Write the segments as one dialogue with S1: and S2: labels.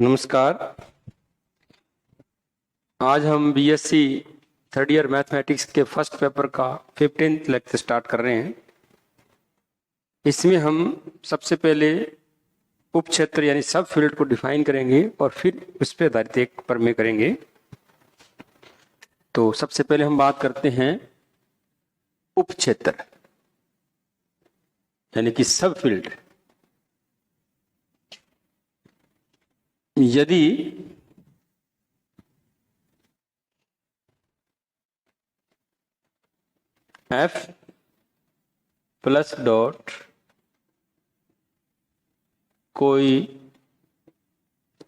S1: नमस्कार। आज हम बीएससी थर्ड ईयर मैथमेटिक्स के फर्स्ट पेपर का 15th लेक्चर स्टार्ट कर रहे हैं। इसमें हम सबसे पहले उप क्षेत्र यानी सब फील्ड को डिफाइन करेंगे और फिर उस पर आधारित एक प्रमेय करेंगे। तो सबसे पहले हम बात करते हैं उप क्षेत्र यानी कि सब फील्ड। यदि F प्लस डॉट कोई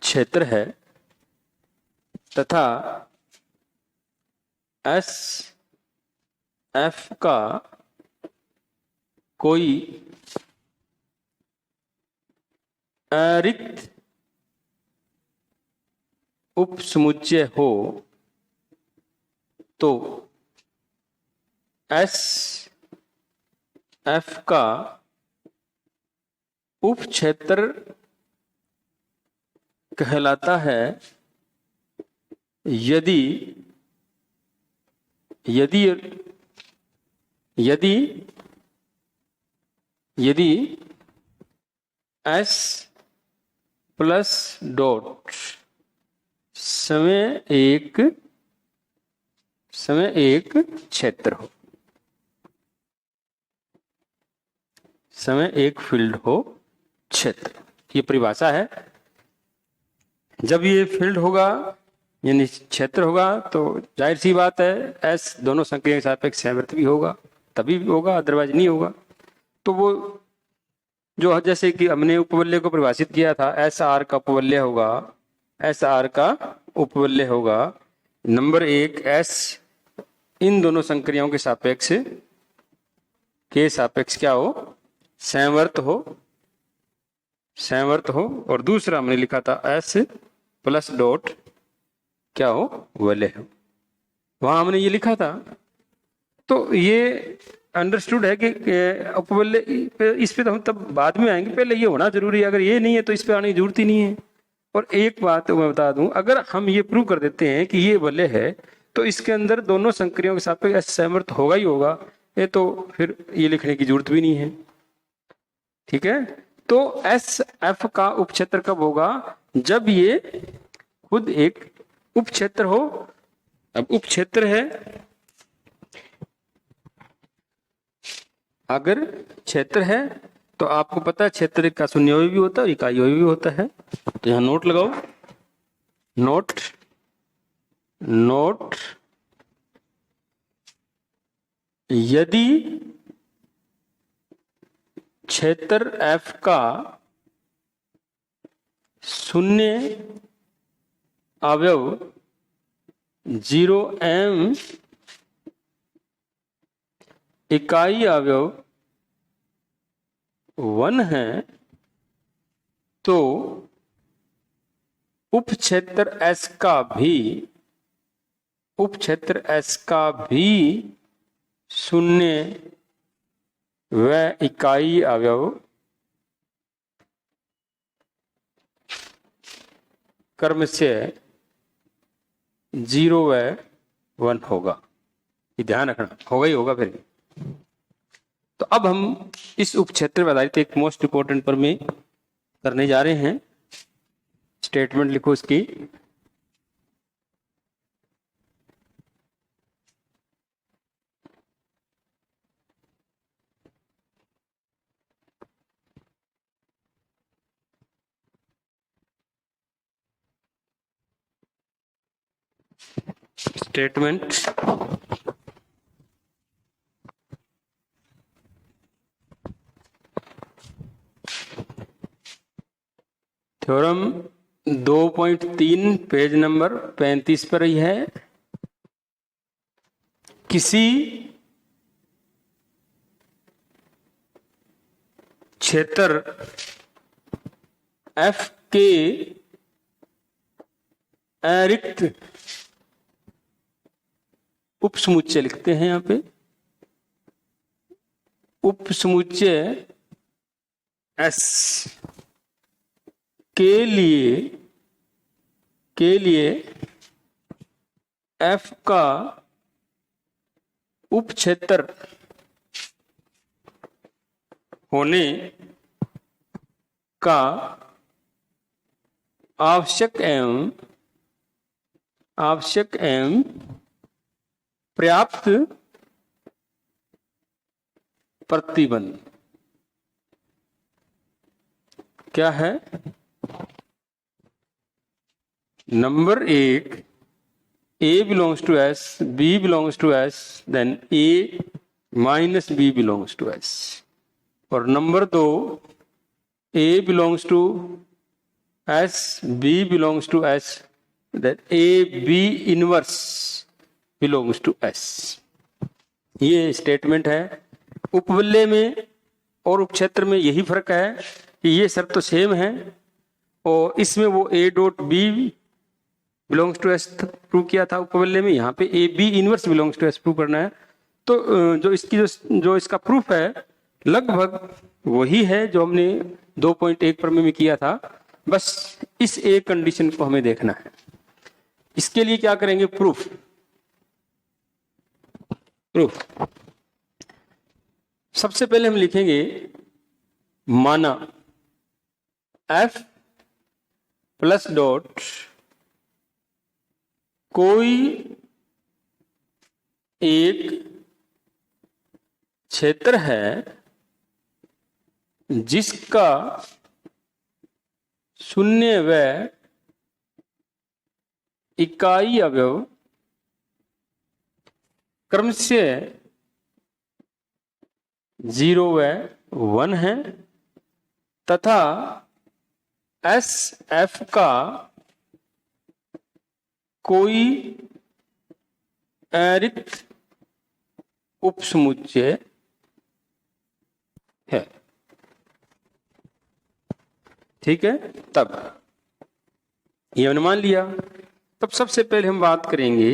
S1: क्षेत्र है तथा एस एफ का कोई अरिक्त उपसमुच्चय हो तो एस एफ का उप क्षेत्र कहलाता है यदि यदि यदि यदि एस प्लस डॉट समय एक क्षेत्र हो, समय एक फील्ड हो क्षेत्र। ये परिभाषा है। जब ये फील्ड होगा यानी क्षेत्र होगा तो जाहिर सी बात है एस दोनों संक्रिया के सापेक्ष समवर्ती भी होगा, तभी होगा, अदरवाइज नहीं होगा। तो वो जो जैसे कि हमने उपवलय को परिभाषित किया था, एस आर का उपवलय होगा, एस आर का उपवलय होगा नंबर एक एस इन दोनों संक्रियाओं के सापेक्ष क्या हो, समवर्त हो। और दूसरा हमने लिखा था एस प्लस डॉट क्या हो, वलय हो। वहां हमने ये लिखा था। तो ये अंडरस्टूड है कि उपवलय इस पे तो हम तब बाद में आएंगे, पहले ये होना जरूरी है। अगर ये नहीं है तो इस पे आने की जरूरत ही नहीं है। और एक बात मैं बता दूं, अगर हम ये प्रूव कर देते हैं कि ये वलय है तो इसके अंदर दोनों संक्रियाओं के सापेक्ष समवर्त होगा ही होगा। ये तो फिर ये लिखने की जरूरत भी नहीं है। ठीक है। तो एस एफ का उपक्षेत्र कब होगा, जब ये खुद एक उपक्षेत्र हो। अब उपक्षेत्र है, अगर क्षेत्र है तो आपको पता है क्षेत्र का शून्यावयवी भी होता है और इकाईवयवी भी होता है। तो यहां नोट लगाओ, नोट यदि क्षेत्र F का शून्य अवयव 0m इकाई अवयव 1 है तो उपक्षेत्र S का भी शून्य व इकाई अवयव क्रम से 0 व 1 होगा। ये ध्यान रखना, होगा ही होगा फिर। तो अब हम इस उपक्षेत्र पर आधारित एक मोस्ट इंपोर्टेंट प्रमेय करने जा रहे हैं। स्टेटमेंट लिखो इसकी। स्टेटमेंट थ्योरम 2.3 पेज नंबर 35 पर ही है। किसी क्षेत्र F के अरिक्त उपसमुच्चय लिखते हैं यहां पे, उपसमुच्चय S के लिए के लिए F का उपक्षेत्र होने का आवश्यक एवं पर्याप्त प्रतिबंध क्या है? Number 1, A belongs to S, B belongs to S, then A minus B belongs to S. और number 2, A belongs to S, B belongs to S, then A B inverse belongs to S. ये statement है। उपवलय में और उपक्षेत्र में यही फर्क है कि ये शर्त तो सेम है, और इसमें वो A dot B belongs to S prove किया था उपवलय में, यहाँ पे A B inverse belongs to S prove करना है। तो जो इसकी जो इसका प्रूफ है लगभग वही है जो हमने 2.1 प्रमेय में किया था, बस इस एक कंडीशन को हमें देखना है। इसके लिए क्या करेंगे? प्रूफ सबसे पहले हम लिखेंगे माना F प्लस डॉट कोई एक क्षेत्र है जिसका शून्य व इकाई अवयव क्रमशः 0 व 1 है तथा एस एफ का कोई अरिक्त उपसमुच्चय है। ठीक है, तब ये अनुमान लिया। तब सबसे पहले हम बात करेंगे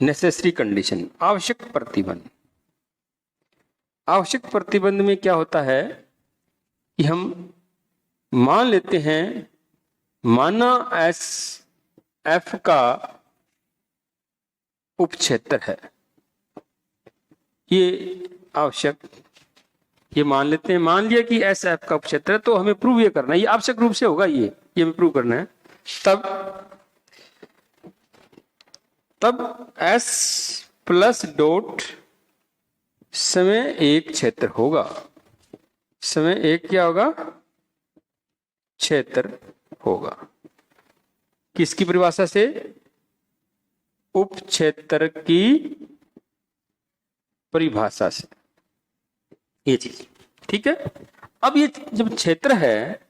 S1: नेसेसरी कंडीशन, आवश्यक प्रतिबंध। आवश्यक प्रतिबंध में क्या होता है कि हम मान लेते हैं माना एस एफ का उपक्षेत्र है, ये आवश्यक, ये मान लेते हैं, मान लिया कि एस एफ का उपक्षेत्र है, तो हमें प्रूव ये करना है, ये आवश्यक रूप से होगा, ये हमें प्रूव करना है। तब एस प्लस डॉट समय एक क्षेत्र होगा। समय एक क्या होगा? क्षेत्र होगा। किसकी परिभाषा से? उपक्षेत्र की परिभाषा से, ये चीज। ठीक है, अब ये जब क्षेत्र है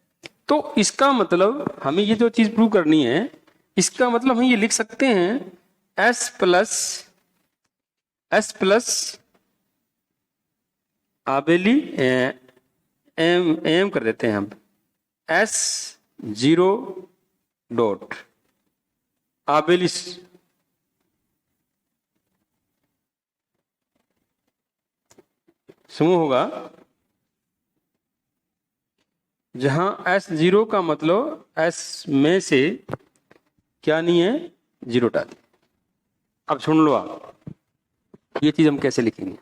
S1: तो इसका मतलब हमें ये जो चीज प्रूव करनी है, इसका मतलब हम ये लिख सकते हैं एस प्लस आबेली एम कर देते हैं हम, एस 0 डॉट आबेली समूह होगा, जहां S0 का मतलब S में से क्या नहीं है? 0 डाल। अब सुन लो आप, ये चीज हम कैसे लिखेंगे।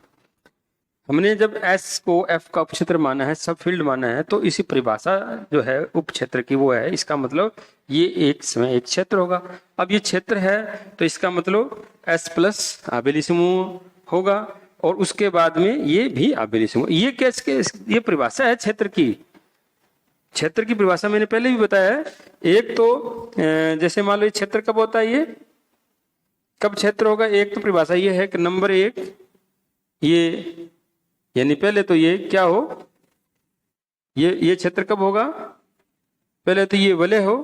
S1: हमने जब S को F का उपक्षेत्र माना है, सब फील्ड माना है, तो इसी परिभाषा जो है उपक्षेत्र की वो है, इसका मतलब ये एक समय एक क्षेत्र होगा। अब ये क्षेत्र है तो इसका मतलब S प्लस आबेली समूह होगा, और उसके बाद में ये भी आबेली समूह। ये कैसे? ये परिभाषा है क्षेत्र की। क्षेत्र की परिभाषा मैंने पहले भी बताया है। एक तो जैसे मान लो ये क्षेत्र कब होता है, ये कब क्षेत्र होगा? एक तो परिभाषा ये है कि नंबर 1 ये, यानी पहले तो ये क्या हो, ये क्षेत्र कब होगा? पहले तो ये वलय हो,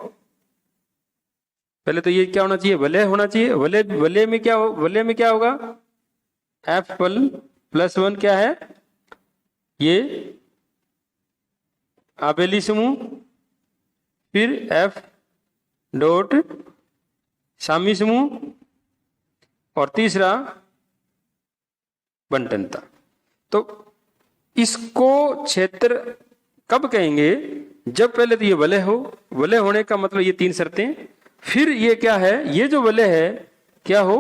S1: पहले तो ये क्या होना चाहिए? वलय होना चाहिए। वलय में क्या हो? वलय में क्या होगा? F प्लस 1 क्या है? ये आबेली समूह, फिर F डॉट सामी समूह, और तीसरा बंटनता। तो इसको क्षेत्र कब कहेंगे? जब पहले तो ये वलय हो। वलय होने का मतलब ये 3 शर्तें, फिर ये क्या है, ये जो वलय है क्या हो,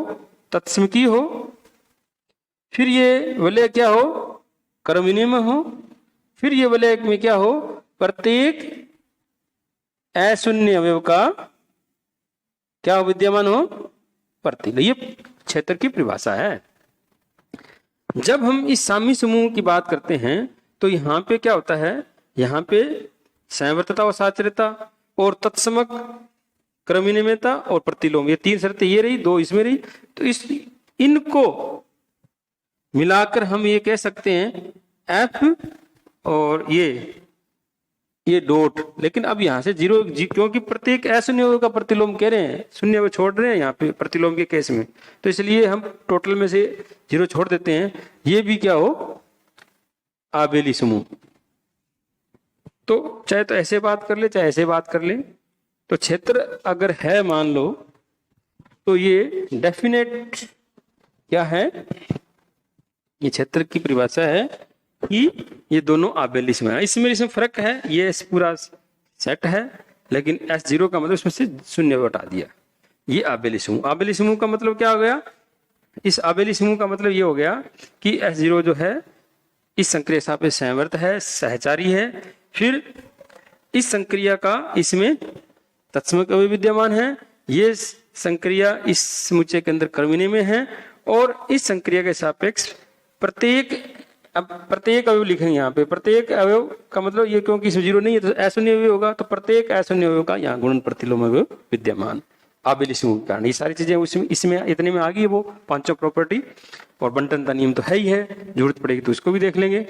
S1: तत्सम की हो, फिर ये वलय क्या हो, कर्मविनिमय में हो, फिर ये वलय में क्या हो, प्रत्येक अशून्य अवयव का क्या विद्यमान हो, प्रतिलोम। ये क्षेत्र की परिभाषा है। जब हम इस साम्य समूह की बात करते हैं तो यहाँ पे क्या होता है, यहाँ पे संवर्तता और साचर्यता और तत्समक क्रमनियमितता और प्रतिलोम, ये तीन शर्तें ये रही, दो इसमें रही। तो इनको मिलाकर हम ये कह सकते हैं एफ और ये डॉट। लेकिन अब यहाँ से जीरो क्योंकि प्रत्येक अशून्य का प्रतिलोम कह रहे हैं, शून्य वो छोड़ रहे हैं यहाँ पे प्रतिलोम के केस में, तो इसलिए हम टोटल में से जीरो छोड़ देते हैं। ये भी क्या हो, आबेली समूह। तो चाहे तो ऐसे बात कर ले चाहे ऐसे बात कर ले, तो क्षेत्र अगर है मान लो तो ये डेफिनेट क्या है, ये क्षेत्र की परिभाषा है कि ये दोनों आबेली समूह है। इसमें फर्क है, ये पूरा सेट है लेकिन S0 का मतलब इसमें से शून्य हटा दिया। ये आबेली समूह। आबेली समूह का मतलब क्या हो गया, इस आबेली समूह का मतलब ये हो गया कि S0 जो है इस संक्रिया सापेक्ष संवर्त है, सहचारी है, फिर इस संक्रिया का इसमें तत्समक अवयव विद्यमान है, ये संक्रिया इस समुच्चय के अंदर कर्मविनिमय में है, और इस संक्रिया के सापेक्ष प्रत्येक अवयव लिखेंगे यहाँ पे। प्रत्येक अवयव का मतलब ये, क्योंकि इसमें जीरो नहीं है तो अशून्य अवयव होगा, तो प्रत्येक अशून्य अवयव का यहाँ गुणन प्रतिलोम अवयव विद्यमान आबेली समूह के कारण। ये सारी चीजें इसमें इतने में आ गई, वो पांचों प्रॉपर्टी और बंटन का नियम तो है ही है, जरूरत पड़ेगी तो इसको भी देख लेंगे।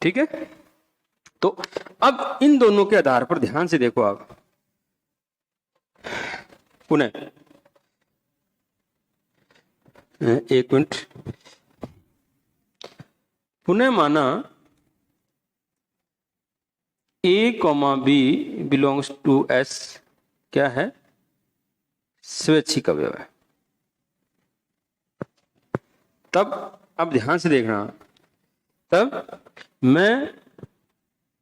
S1: ठीक है, तो अब इन दोनों के आधार पर ध्यान से देखो आप पुनः, एक मिनट, पुनः माना A, B belongs to S क्या है, स्वैच्छिक अवयव है। तब अब ध्यान से देखना, तब मैं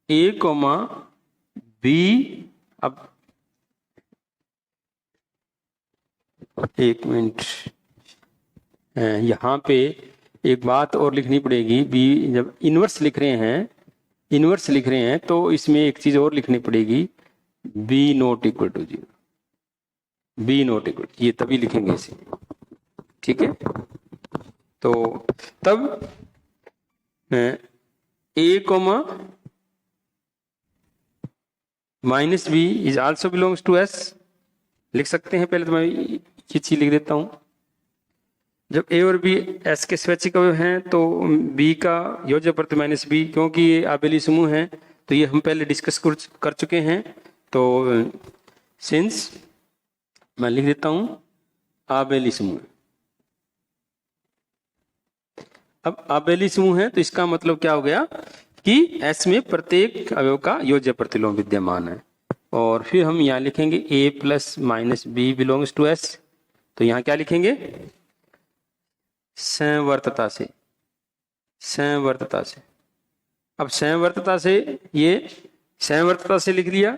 S1: A, B, अब एक मिनट, यहां पे एक बात और लिखनी पड़ेगी। बी जब इनवर्स लिख रहे हैं तो इसमें एक चीज और लिखनी पड़ेगी, B not equal to zero, B not equal, ये तभी लिखेंगे इसे। ठीक है, तो तब A, minus B is also belongs to S लिख सकते हैं। पहले तो मैं ये चीज लिख देता हूं, जब A और B S के स्वैच्छिक अवयव हैं तो B का योज्य प्रति माइनस B, क्योंकि ये आबेली समूह है तो ये हम पहले डिस्कस कर चुके हैं। तो सिंस मैं लिख देता हूं आबेली समूह, अब आबेली समूह है तो इसका मतलब क्या हो गया कि S में प्रत्येक अवयव का योज्य प्रतिलोम विद्यमान है। और फिर हम यहाँ लिखेंगे A plus minus B belongs to S, तो यहाँ क्या लिखेंगे, संवर्तता से। अब संवर्तता से, ये संवर्तता से लिख दिया,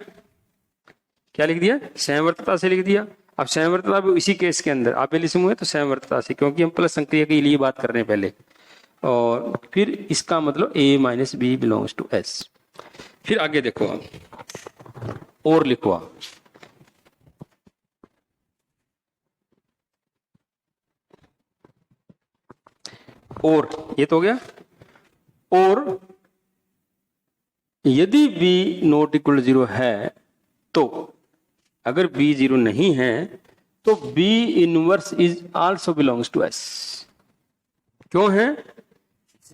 S1: क्या लिख दिया, संवर्तता से लिख दिया। अब संवर्तता भी इसी केस के अंदर आबेली समूह है तो संवर्तता से, क्योंकि हम प्लस संक्रिया के लिए बात कर रहे हैं पहले। और फिर इसका मतलब A minus B belongs to S। फिर आगे देखो आप और लिखो आप, और ये तो हो गया। और यदि B नॉट इक्वल जीरो है, तो अगर B जीरो नहीं है तो B inverse is also belongs to S। क्यों है,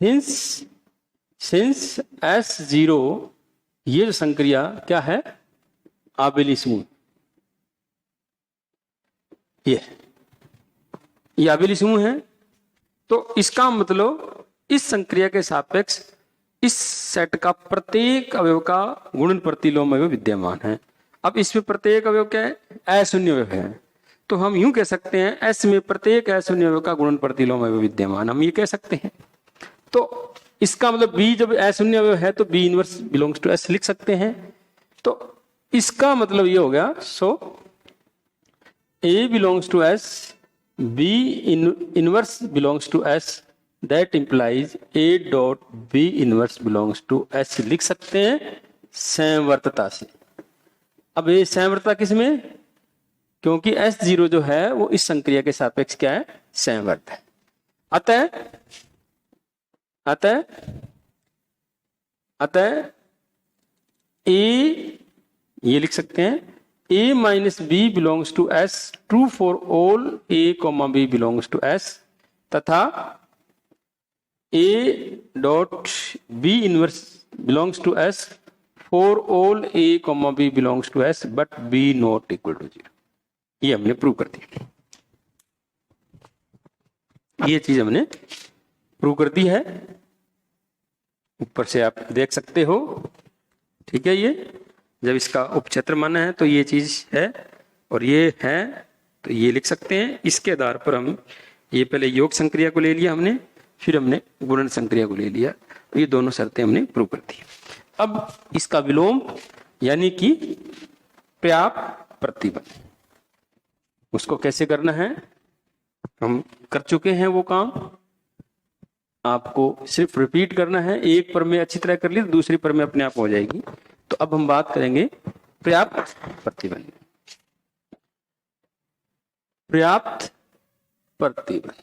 S1: सिंस S0 ये जो संक्रिया क्या है, आबेली समूह, ये आबेली समूह है, तो इसका मतलब इस संक्रिया के सापेक्ष इस सेट का प्रत्येक अवयव का गुणन प्रतिलोम अवयव विद्यमान है। अब इसमें प्रत्येक अवयव क्या है, अशून्य अवयव है, तो हम यूं कह सकते हैं S में प्रत्येक अशून्य अवयव का गुणन प्रतिलोम अवयव विद्यमान, हम ये कह सकते हैं। तो इसका मतलब B जब अशून्य अवयव है तो B inverse belongs to S लिख सकते हैं। तो इसका मतलब ये हो गया, सो A belongs to S, B inverse belongs to S, that implies A dot B inverse belongs to S लिख सकते हैं संवर्तता से। अब ये संवर्तता किसमें? क्योंकि S0 जो है वो इस संक्रिया के सापेक्ष क्या है? संवर्त है। अतः A ये लिख सकते हैं A minus B belongs to S, true for all A comma B belongs to S, तथा A dot B inverse belongs to S for all A comma B belongs to S, but B not equal to 0। ये हमने prove कर दिया, ये चीज हमने prove कर दी है, ऊपर से आप देख सकते हो। ठीक है, ये जब इसका उपक्षेत्र माना है तो ये चीज है, और ये है तो ये लिख सकते हैं। इसके आधार पर हम ये पहले योग संक्रिया को ले लिया हमने, फिर हमने गुणन संक्रिया को ले लिया, तो ये दोनों शर्तें हमने प्रूव कर दी। अब इसका विलोम यानी कि पर्याप्त प्रतिबंध, उसको कैसे करना है हम कर चुके हैं वो काम, आपको सिर्फ रिपीट करना है। एक पर में अच्छी तरह कर ली तो दूसरी पर में अपने आप हो जाएगी। तो अब हम बात करेंगे पर्याप्त प्रतिबंध। पर्याप्त प्रतिबंध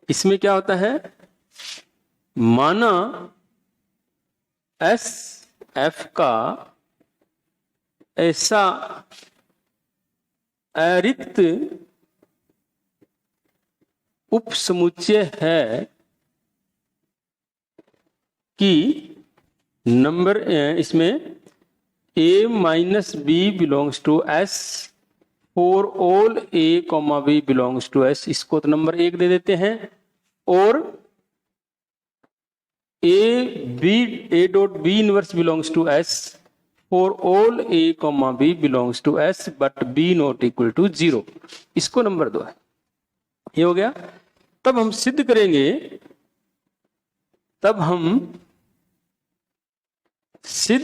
S1: इसमें क्या होता है? माना एस एफ का ऐसा अरिक्त उपसमुच्चय है कि नंबर इसमें A minus B belongs to S for all A comma B belongs to S, इसको तो नंबर 1 दे देते हैं, और A dot B inverse belongs to S for all A comma B belongs to S but B not equal to 0, इसको number 2 है। ये हो गया। तब हम सिद्ध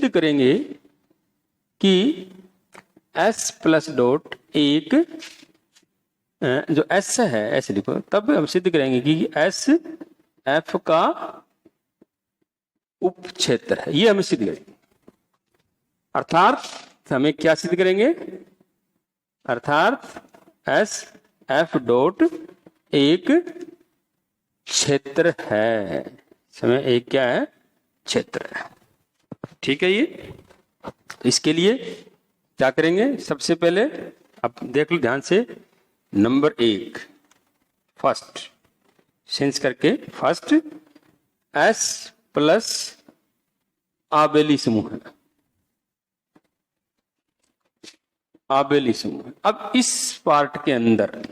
S1: करेंगे, कि S प्लस डॉट एक जो S है, ऐसे लिखो, तब हम सिद्ध करेंगे कि S F का उपक्षेत्र है। ये हमें सिद्ध करेंगे, अर्थात हमें क्या सिद्ध करेंगे? अर्थात S F डॉट एक क्षेत्र है, समय एक क्या है? क्षेत्र है। ठीक है, ये इसके लिए क्या करेंगे? सबसे पहले अब देख लो ध्यान से, नंबर 1 फर्स्ट सेंस करके, फर्स्ट S प्लस आबेली समूह है, आबेली समूह। अब इस पार्ट के अंदर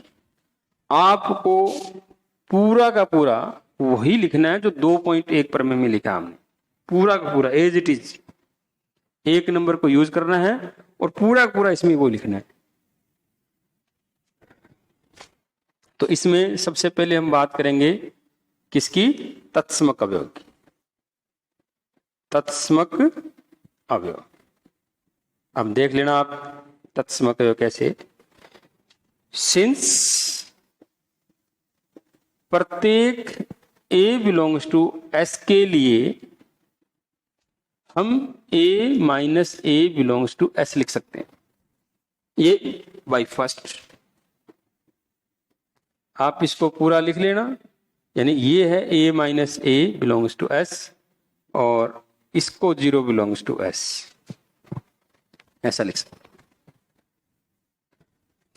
S1: आपको पूरा का पूरा वही लिखना है जो 2.1 प्रमेय में लिखा हमने, पूरा का पूरा एज इट इज, एक नंबर को यूज करना है और पूरा का पूरा इसमें वो लिखना है। तो इसमें सबसे पहले हम बात करेंगे किसकी? तत्समक अवयव की। तत्समक अवयव, अब देख लेना आप तत्समक अवयव कैसे। सिंस प्रत्येक A बिलोंग्स टू S के लिए हम A minus A belongs to S लिख सकते हैं, ये बाय फर्स्ट। आप इसको पूरा लिख लेना, यानी ये है A minus A belongs to S और इसको 0 बिलोंग्स टू S, ऐसा लिख सकते हैं।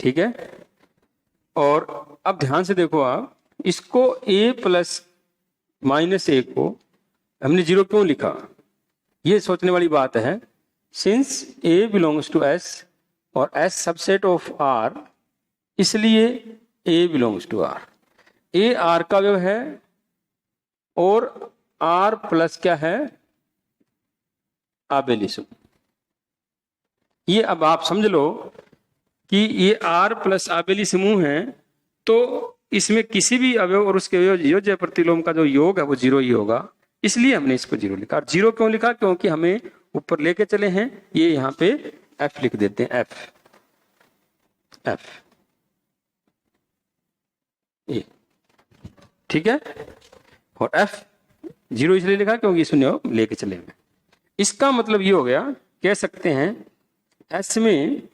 S1: ठीक है, और अब ध्यान से देखो आप, इसको A प्लस माइनस A को हमने 0 क्यों लिखा? ये सोचने वाली बात है। Since A belongs to S और S सबसेट ऑफ R, इसलिए A belongs to R। A R का अवयव है और R प्लस क्या है? आबेली समूह। ये अब आप समझ लो कि ये R प्लस आबेली समूह है, तो इसमें किसी भी अवयव और उसके योज्य प्रतिलोम का जो योग है वो 0 ही होगा, इसलिए हमने इसको 0 लिखा। और 0 क्यों लिखा? क्योंकि हमें ऊपर लेके चले हैं, ये यहाँ पे F लिख देते हैं, F एफ, ये ठीक है। और एफ 0 इसलिए लिखा क्योंकि शून्य लेके चले हुए। इसका मतलब ये हो गया, कह सकते हैं एस में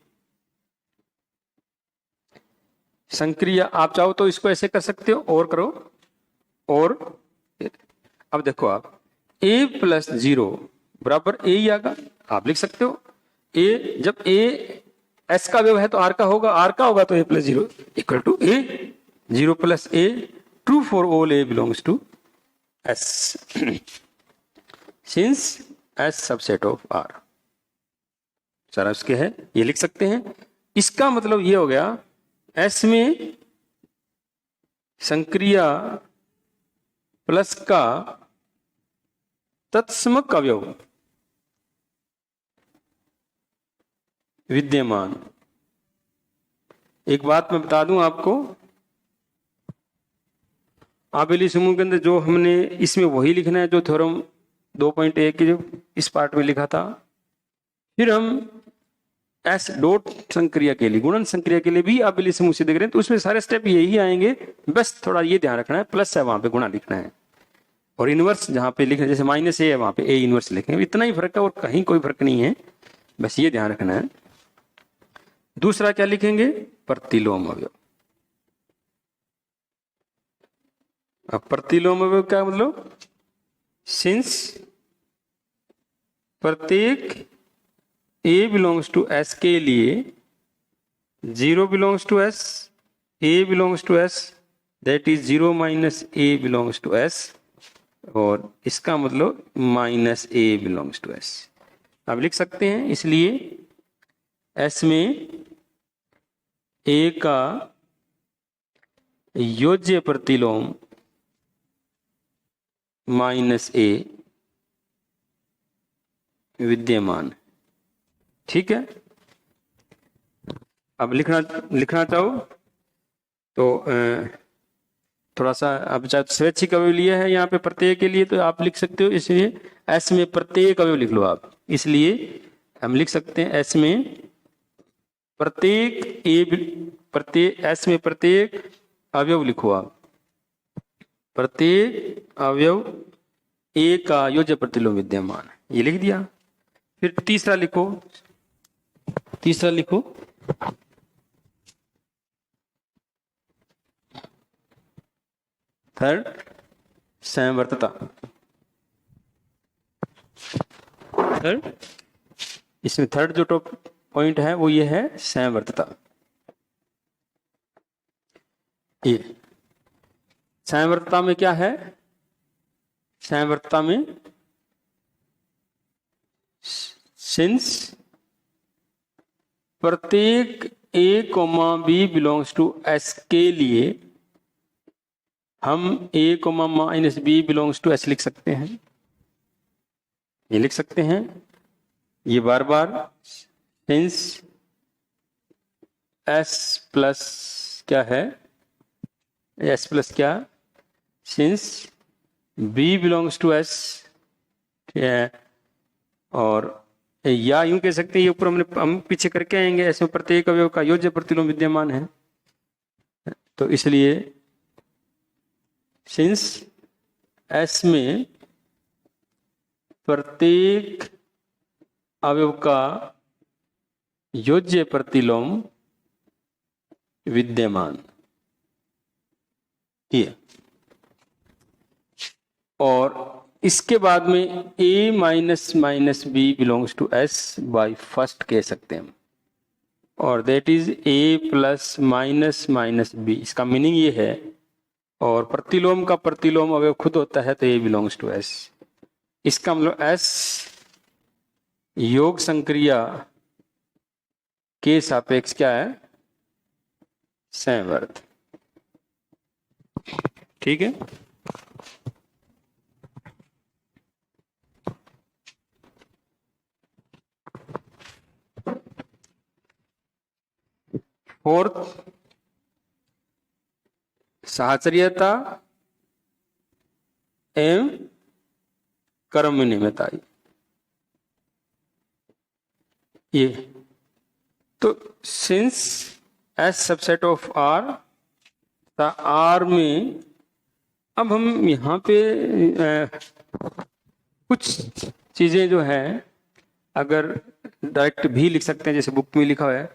S1: संक्रिया, आप चाहो तो इसको ऐसे कर सकते हो और करो, और अब देखो आप a प्लस 0 बराबर a ही आएगा, आप लिख सकते हो a, जब a s का अवयव है तो r का होगा, r का होगा तो a plus 0 equal to a, 0 plus a, true for all a belongs to s since s subset of r। सारा उसके है, ये लिख सकते हैं। इसका मतलब ये हो गया S में संक्रिया प्लस का तत्समक अवयव विद्यमान। एक बात मैं बता दूं आपको, आबेली समूह के अंदर जो हमने इसमें वही लिखना है जो थ्योरम 2.1 के जो इस पार्ट में लिखा था। फिर हम एस डॉट संक्रिया के लिए, गुणन संक्रिया के लिए भी आबेली समूह से देख रहे हैं, तो उसमें सारे स्टेप यही आएंगे, बस थोड़ा ये ध्यान रखना है प्लस है वहां पे गुणा लिखना है, और इनवर्स जहां पे लिखना, जैसे माइनस ए है वहां पे ए इनवर्स लिखेंगे, इतना ही फर्क है और कहीं कोई फर्क नहीं है, बस ये ध्यान रखना है। दूसरा क्या लिखेंगे, प्रतिलोम अवयव। अब प्रतिलोम अवयव क्या मतलब, सिंस प्रत्येक a बिलोंग्स टू s के लिए 0 belongs to s, a belongs to s, that is 0 minus a belongs to s, और इसका मतलब minus a belongs to s। अब लिख सकते हैं, इसलिए s में a का योज्य प्रतिलोम माइनस a विद्यमान, ठीक है। अब लिखना चाहो तो थोड़ा सा, अब चाहे स्वैच्छिक अवयव लिया है यहाँ पे प्रत्येक के लिए तो आप लिख सकते हो, इसलिए एस में प्रत्येक अवयव लिख लो आप, इसलिए हम लिख सकते हैं एस में प्रत्येक एस में प्रत्येक अवयव लिखो आप, प्रत्येक अवयव ए का योज्य प्रतिलोम विद्यमान, ये लिख दिया। फिर तीसरा लिखो, थर्ड समवर्तता। थर्ड, इसमें थर्ड जो टॉप पॉइंट है वो ये है समवर्तता। ये समवर्तता में क्या है, समवर्तता में सिंस प्रत्येक a, b belongs to s के लिए हम a, minus b belongs to s लिख सकते हैं, ये लिख सकते हैं, ये बार बार सिंस s प्लस क्या है, s प्लस क्या, since b belongs to s, और या यूं कह सकते हैं, ये ऊपर हम पीछे करके आएंगे, ऐसे प्रत्येक अवयव का योज्य प्रतिलोम विद्यमान है, तो इसलिए सिंस S में प्रत्येक अवयव का योज्य प्रतिलोम विद्यमान, ये, और इसके बाद में a minus minus B belongs to s by first कह सकते हैं, और that is a plus minus minus B, इसका मीनिंग ये है, और प्रतिलोम का प्रतिलोम अवयव खुद होता है तो a बिलोंग्स टू s, इसका मतलब s योग संक्रिया के सापेक्ष क्या है, समवर्त, ठीक है। फोर्थ, साहचर्यता एवं कर्म विनिमयता, ये तो since S subset of R, R में अब हम यहाँ पे कुछ चीजें जो है अगर डायरेक्ट भी लिख सकते हैं, जैसे बुक में लिखा हुआ है,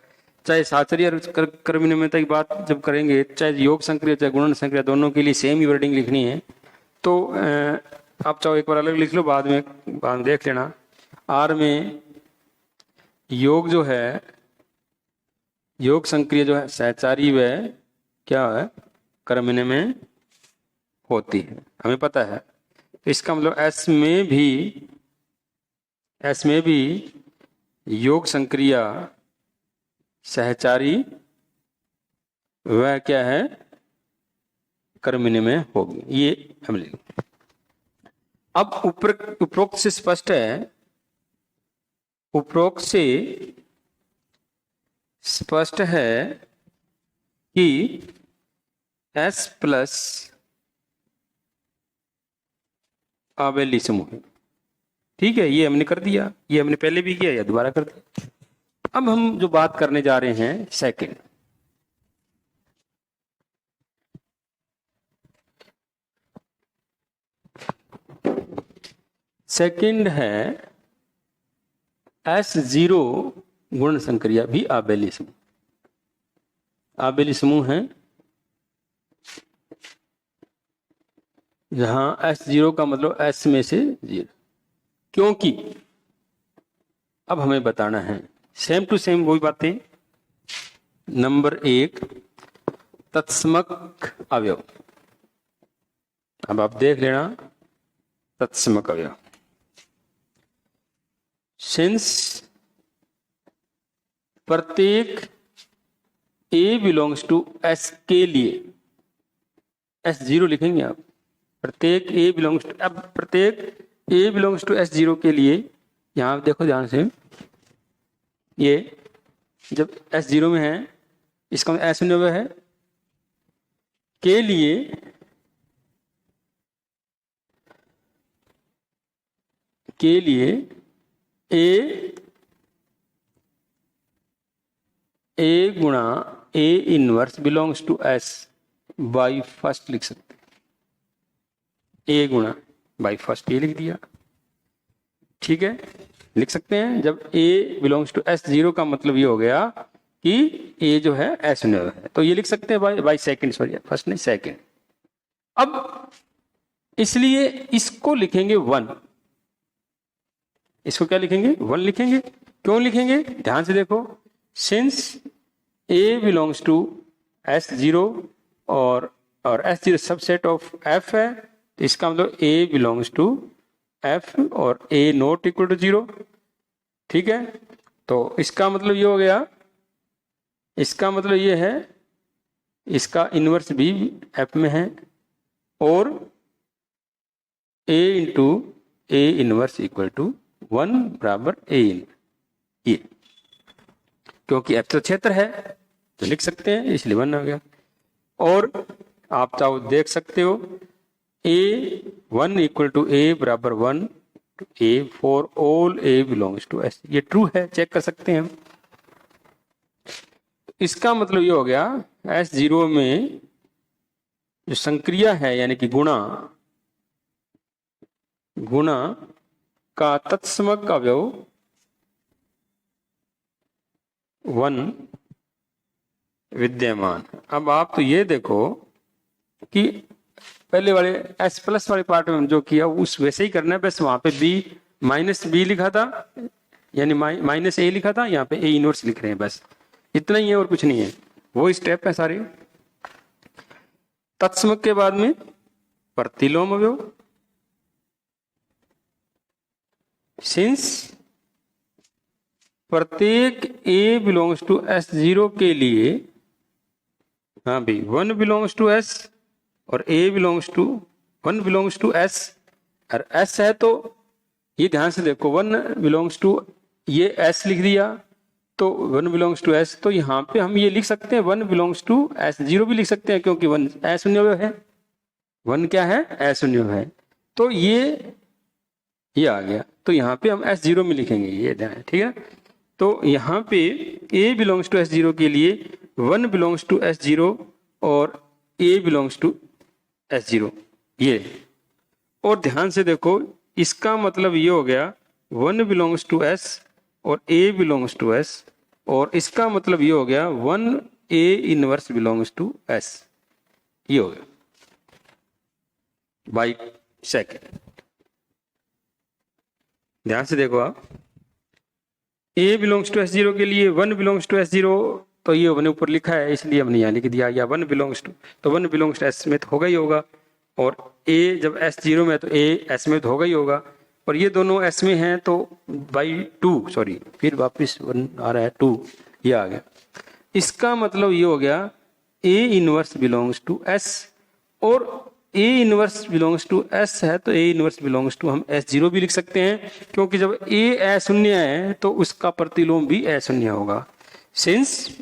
S1: चाहे साचर्य और कर्मनियमितता की बात जब करेंगे, चाहे योग संक्रिया चाहे गुणन संक्रिया, दोनों के लिए सेम ही वर्डिंग लिखनी है। तो आप चाहो एक बार अलग लिख लो, बाद में देख लेना। आर में योग जो है, योग संक्रिया जो है सहचारी व क्या है कर्मण्य में होती है, हमें पता है। इसका मतलब एस में भी योग संक्रिया सहचारी वह क्या है कर्मण्य में होगी, ये हम लिखेंगे। अब उपरोक्त से स्पष्ट है, उपरोक्त से स्पष्ट है कि S प्लस आबेली समूह है। ठीक है, ये हमने कर दिया, ये हमने पहले भी किया, या दोबारा कर दिया। अब हम जो बात करने जा रहे हैं सेकंड, सेकंड है S0 गुण संक्रिया भी आबेली समूह। आबेली समूह है जहां S0 का मतलब S में से 0, क्योंकि अब हमें बताना है सेम टू सेम वही बातें। नंबर 1 तत्समक अवयव, अब आप देख लेना तत्समक अवयव। सिंस प्रत्येक A बिलोंग्स टू S के लिए, S0 लिखेंगे आप, प्रत्येक A बिलोंग्स टू, अब प्रत्येक A बिलोंग्स टू S0 के लिए यहां देखो ध्यान से, ये जब S0 में है इसका मतलब S में है के लिए A गुणा A inverse belongs to S by first लिख सकते हैं। A गुणा बाई फर्स्ट ये लिख दिया, ठीक है, लिख सकते हैं। जब A बिलोंग्स टू S0 का मतलब ये हो गया कि A जो है S में है, तो ये लिख सकते हैं बाई सेकंड, सॉरी फर्स्ट नहीं सेकंड। अब इसलिए इसको लिखेंगे 1, इसको क्या लिखेंगे 1 लिखेंगे। क्यों लिखेंगे ध्यान से देखो, since A belongs to S0 और S0 सबसेट ऑफ F है, तो इसका मतलब A बिलोंग्स टू F और A नॉट इक्वल टू 0, ठीक है। तो इसका मतलब ये हो गया, इसका मतलब ये है इसका इनवर्स भी F में है और A into A inverse equal to 1 बराबर A इन, ये क्योंकि F तो क्षेत्र है तो लिख सकते हैं, इसलिए 1 हो गया। और आप चाहो देख सकते हो A1 इक्वल टू A बराबर 1 A for all A belongs to S, ये ट्रू है, चेक कर सकते हैं हम। इसका मतलब ये हो गया S0 में जो संक्रिया है यानी कि गुणा का तत्समक अवयव 1 विद्यमान। अब आप तो ये देखो कि पहले वाले S प्लस वाले पार्ट में जो किया उस वैसे ही करना है, बस वहां पे B माइनस B लिखा था यानी माइनस A लिखा था, यहाँ पे A इनवर्स लिख रहे हैं, बस इतना ही है और कुछ नहीं है, वो स्टेप है सारे। तत्समक के बाद में प्रतिलोम अवयव, सिंस प्रत्येक A बिलोंग्स टू S0 के लिए, हाँ भाई 1 बिलोंग्स टू S और A belongs to 1 belongs to S, और S है तो ये ध्यान से देखो 1 बिलोंग्स टू, ये S लिख दिया तो 1 बिलोंग्स टू S, तो यहाँ पे हम ये लिख सकते हैं 1 बिलोंग्स टू S0 भी लिख सकते हैं क्योंकि 1 अशून्य है, 1 क्या है अशून्य है, तो ये आ गया। तो यहाँ पे हम S0 में लिखेंगे, ये ध्यान है, ठीक है। तो यहाँ पे A बिलोंग्स टू S0 के लिए 1 बिलोंग्स टू S0 और A बिलोंग्स टू S0 ये। और ध्यान से देखो, इसका मतलब ये हो गया 1 बिलोंग्स टू S और A बिलोंग्स टू S, और इसका मतलब ये हो गया 1A inverse belongs to S, ये हो गया बाई सेकेंड। ध्यान से देखो आप, A बिलोंग्स टू S0 के लिए 1 बिलोंग्स टू S0, तो ये हमने ऊपर लिखा है इसलिए हमने यहाँ लिख दिया, या 1 बिलोंग्स टू, तो 1 बिलोंग्स टू S में तो होगा ही होगा, और A जब S0 में है तो A S में तो होगा ही होगा, और ये दोनों S में हैं तो बाई 2, सॉरी फिर वापस 1 आ रहा है 2, ये आ गया। इसका मतलब ये हो गया A inverse belongs to S, और A inverse belongs to S है तो A इनवर्स बिलोंग्स टू हम S0 भी लिख सकते हैं, क्योंकि जब A अशून्य है तो उसका प्रतिलोम भी अशून्य होगा। सिंस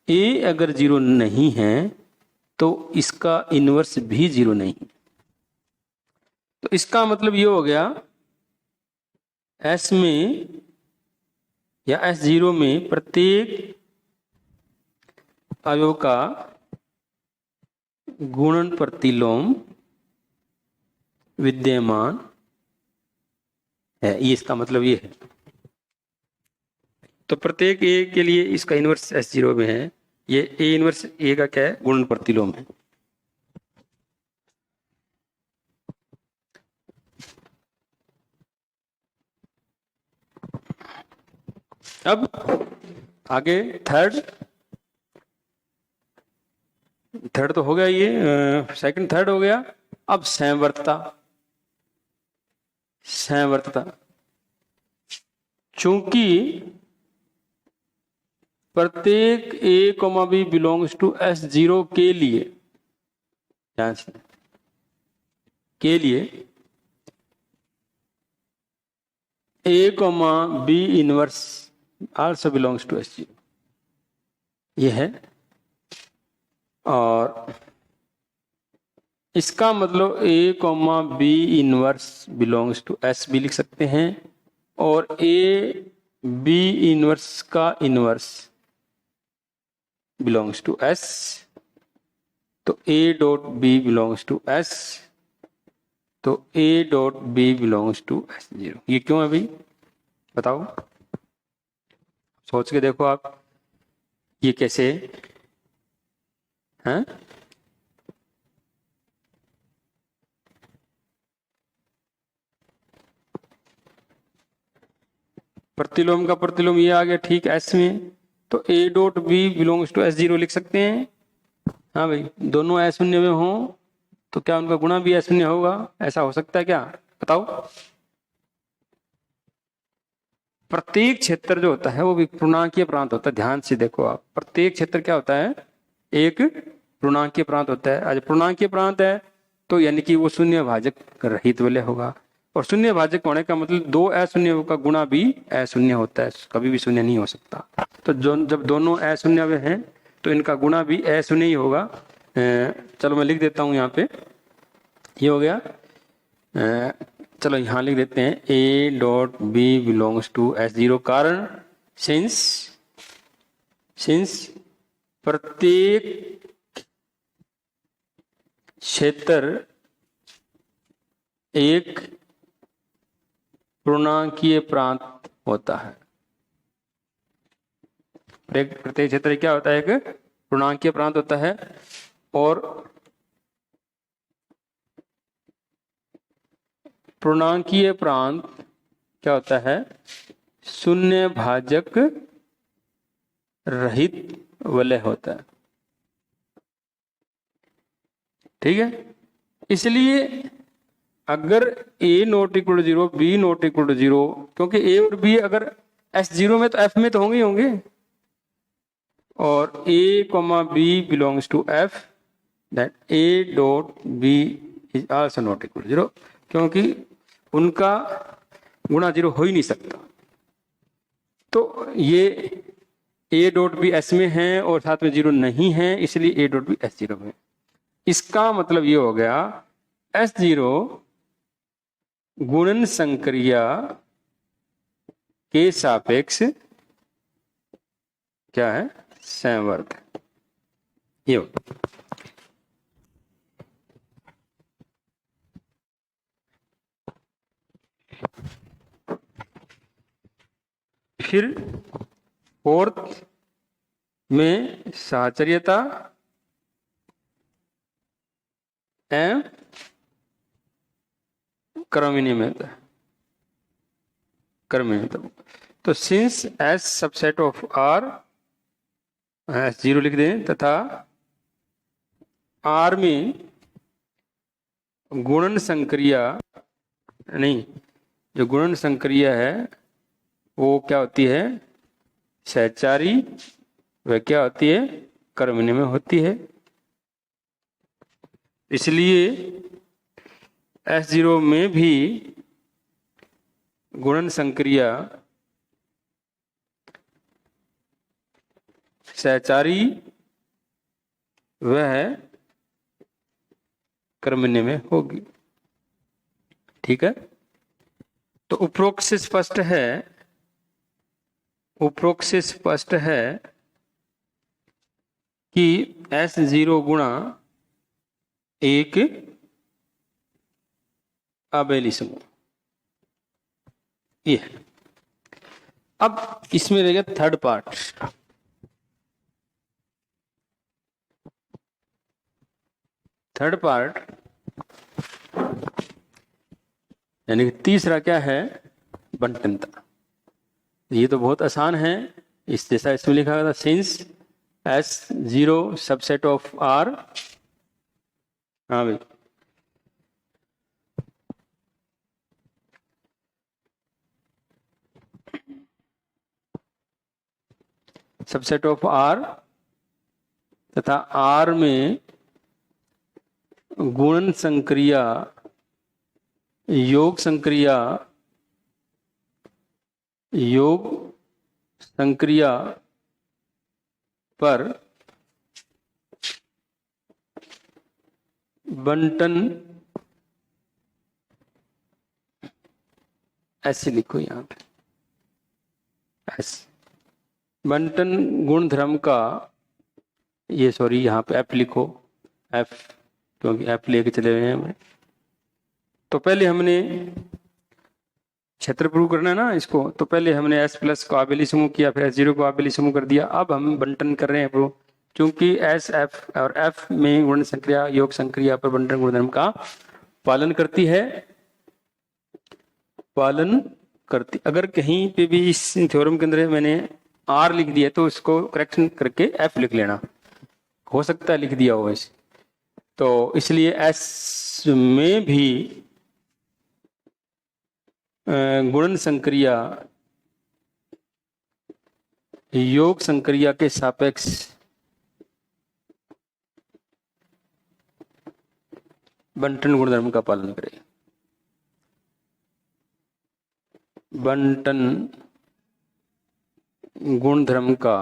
S1: A अगर 0 नहीं है तो इसका इनवर्स भी 0 नहीं, तो इसका मतलब ये हो गया S में या S0 में प्रत्येक अवयव का गुणन प्रतिलोम विद्यमान है, ये इसका मतलब ये है। तो प्रत्येक A के लिए इसका इनवर्स S0 में है, ये A इनवर्स A का क्या है, गुणन प्रतिलोम है। अब आगे थर्ड तो हो गया, ये सेकंड थर्ड हो गया। अब संवर्तता, चूंकि प्रत्येक A, B belongs to S0 के लिए, A, B inverse also belongs to S0, ये है। और इसका मतलब A, B inverse belongs to S भी लिख सकते हैं, और A, B इनवर्स का इनवर्स बिलोंग्स टू S, तो A dot B belongs to S, तो A dot B belongs to S0। ये क्यों है भाई, बताओ, सोच के देखो आप, ये कैसे है? प्रतिलोम का प्रतिलोम ये आ गया, ठीक, S में, तो A dot B belongs to S0 लिख सकते हैं। हाँ भाई, दोनों अशून्य में हो तो क्या उनका गुणा भी अशून्य होगा, ऐसा हो सकता है क्या, बताओ? प्रत्येक क्षेत्र जो होता है वो भी पूर्णांकीय प्रांत होता है। ध्यान से देखो आप, प्रत्येक क्षेत्र क्या होता है, एक पूर्णांकीय प्रांत होता है। आज पूर्णांकीय प्रांत है तो यानी कि वो शून्य भाजक रहित वलय होगा, और शून्य भाजक होने का मतलब दो अशून्य का गुणा भी अशून्य होता है, कभी भी शून्य नहीं हो सकता। तो जब दोनों अशून्य हैं तो इनका गुणा भी अशून्य ही होगा। चलो मैं लिख देता हूं यहाँ पे, ये हो गया। चलो यहाँ लिख देते हैं A dot B belongs to S0, कारण सिंस प्रत्येक क्षेत्र एक पूर्णांकीय प्रांत होता है। प्रत्येक क्षेत्र क्या होता है, एक पूर्णांकीय प्रांत होता है, और पूर्णांकीय प्रांत क्या होता है, शून्य भाजक रहित वलय होता है। ठीक है, इसलिए अगर A not equal to 0, B not equal to 0, क्योंकि A और B अगर S0 में तो F में तो होंगे, और A, B belongs to F, that A dot B is also not equal to 0, क्योंकि उनका गुणा 0 हो ही नहीं सकता। तो ये A डॉट B S में है और साथ में 0 नहीं है, इसलिए A डॉट B S0 में। इसका मतलब ये हो गया S0 गुणन संक्रिया के सापेक्ष क्या है, संवर्ध, ये हो। फिर फोर्थ में साहचर्यता एवं क्रमनियमितता, क्रमनियमितता। तो since S subset of R, S 0 लिख दें, तथा आर में गुणन संक्रिया नहीं, जो गुणन संक्रिया है वो क्या होती है, सहचारी, वह क्या होती है, कर्मण्य में होती है। इसलिए S0 में भी गुणन संक्रिया सहचारी वह कर्मण्य में होगी। ठीक है, तो उपरोक्त से स्पष्ट है, उपरोक्त से स्पष्ट है कि S0 गुणा एक आबेली समूह, ये है। अब इसमें रहेगा थर्ड पार्ट। थर्ड पार्ट यानी कि तीसरा क्या है, बंटनता। ये तो बहुत आसान है, इस जैसा इसमें लिखा था, since S0 subset of R। हाँ भाई, सबसेट ऑफ R तथा R में गुणन संक्रिया, योग संक्रिया, योग संक्रिया पर बंटन, ऐसे लिखो यहां पे, ऐसे बंटन गुण धर्म का, ये सॉरी यहां पे F लिखो, F, क्योंकि F लेके चले हुए हैं हमें। तो पहले हमने क्षेत्र प्रूव करना है ना इसको, तो पहले हमने S प्लस को आबेली समूह किया, फिर S0 को आबेली समूह कर दिया। अब हम बंटन कर रहे हैं प्रूव, क्योंकि S, F और F में गुण संक्रिया, योग संक्रिया पर बंटन गुणधर्म का पालन करती है, पालन करती। अगर कहीं पे भी इस थ्योरम के अंदर मैंने R लिख दिया तो इसको करेक्शन करके F लिख लेना, हो सकता है लिख दिया हो इसे। तो इसलिए S में भी गुणन संक्रिया, योग संक्रिया के सापेक्ष बंटन गुणधर्म का पालन करें, बंटन गुणधर्म का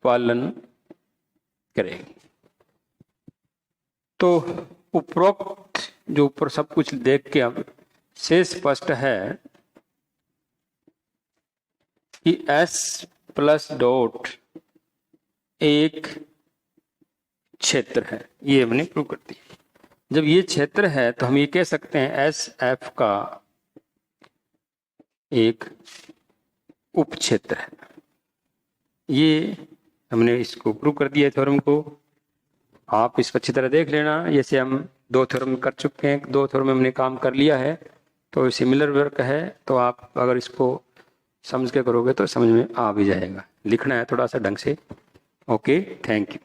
S1: पालन करेगी। तो उपरोक्त जो ऊपर सब कुछ देख के अब से स्पष्ट है कि S प्लस डॉट एक क्षेत्र है, ये हमने प्रूव कर दी। जब ये क्षेत्र है तो हम ये कह सकते हैं S F का एक उप क्षेत्र है। ये हमने इसको प्रूव कर दिया थ्योरम को, आप इसको अच्छी तरह देख लेना। जैसे हम 2 थ्योरम कर चुके हैं, 2 थ्योरम में हमने काम कर लिया है, तो सिमिलर वर्क है, तो आप अगर इसको समझ के करोगे तो समझ में आ भी जाएगा। लिखना है थोड़ा सा ढंग से। Okay, thank you.